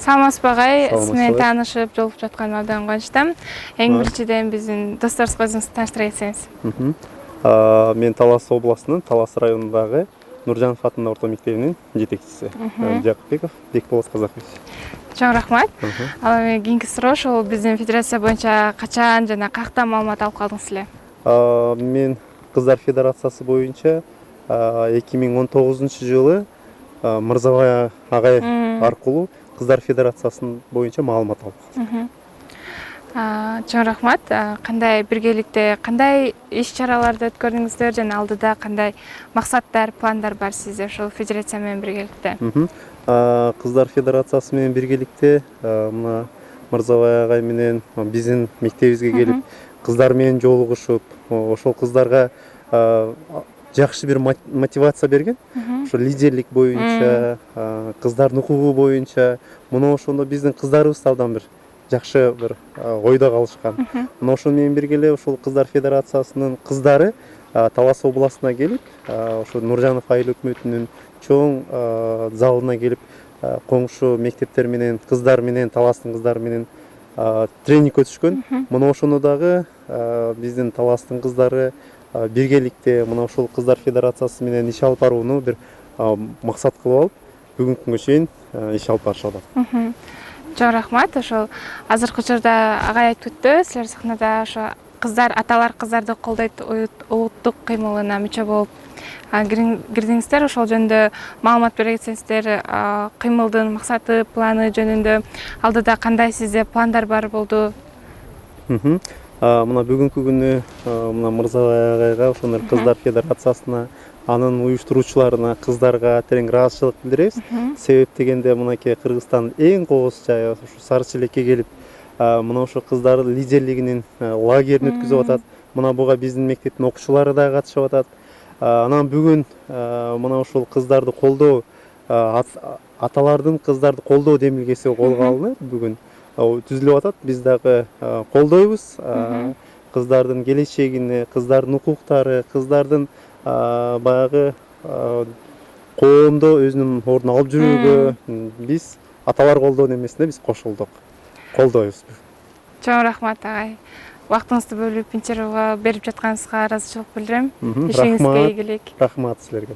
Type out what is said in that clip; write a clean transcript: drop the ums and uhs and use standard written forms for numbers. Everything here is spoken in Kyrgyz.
Саламатсызбы агай, сиз менен таанышып, жолугуп жатканыма абдан кубанычтамын. Эң биринчиден биздин досторубузга өзүңүздү тааныштыра кетсеңиз. Мен Талас областынын Талас районундагы Нуржанов атындагы орто мектебинин жетекчиси Жакупбеков Бекболот Казакович. Чоң рахмат. Ал эми кийинки суроо ошол биздин федерация боюнча качан жана каяктан маалымат алып калдыңыз эле? Мен Кыздар федерациясы боюнча 2019-жылы Мырзабай агай аркылуу Кыздар федерациясынын боюнча маалымат алдым. Чоң рахмат. Кандай биргеликте кандай иш-чараларды өткөрдүңүздөр жана алдыда кандай максаттар, пландар бар сизде ошол федерация менен биргеликте? Кыздар федерациясы менен биргеликте мына Мырзабай агай менен биздин мектебибизге келип кыздар менен жолугушуп, ошол кыздарга жакшы бир мотивация берген. Ошо лидерлик боюнча, кыздардын укугу боюнча, мына ошондо биздин кыздарыбыз абдан бир жакшы бир ойдо калышкан. Мына ошол менен бирге эле ошол Кыздар федерациясынын кыздары Талас областына келип, ошо Нуржанов айыл өкмөтүнүн чоң залына келип, коңшу мектептер менен кыздар менен, Таластын кыздары менен тренинг өтүшкөн. Мына ошондо дагы биздин Таластын кыздары биргеликте мына ошол Кыздар федерациясы менен иш алып барууну бир максат кылып алып, бүгүнкү күнгө чейин иш алып барышып атат. Чоң рахмат. Ошол азыркы учурда агай айтып өттү, силер сахнада ошо кыздар, аталар кыздарды колдойт улуттук кыймылына мүчө болуп кирдиңиздер. Ошол жөнүндө маалымат бере кетсеңиздер, кыймылдын максаты, планы жөнүндө алдыда кандай сизде пландар бар болду? Мына бүгүнкү күнү мына Мырзабай агайга, ошондой Кыздар федерациясына, анын уюштуруучуларына, кыздарга терең ыраазычылык билдиребиз. Себеп дегенде мынакей Кыргызстандын эң кооз жайы ушу Сары Челекке келип, мына ошо кыздар лидерлигинин лагерин өткүзүп атат. Мына буга биздин мектептин окуучулары да катышып атат. Анан бүгүн мына ошол кыздарды колдоо, аталардын кыздарды колдоо демилгеси колго алынып бүгүн түзүлүп атат. Биз дагы колдойбуз кыздардын келечегине, кыздардын укуктары, кыздардын баягы коомдо өзүнүн ордун алып жүрүүгө биз аталар колдоо немесине биз кошулдук. Колдойбуз. Чоң рахмат агай. Убактыңызды бөлүп интервьюга берип жатканыңызга ыраазычылык билдирем. Ишиңизге ийгилик. Рахмат силерге.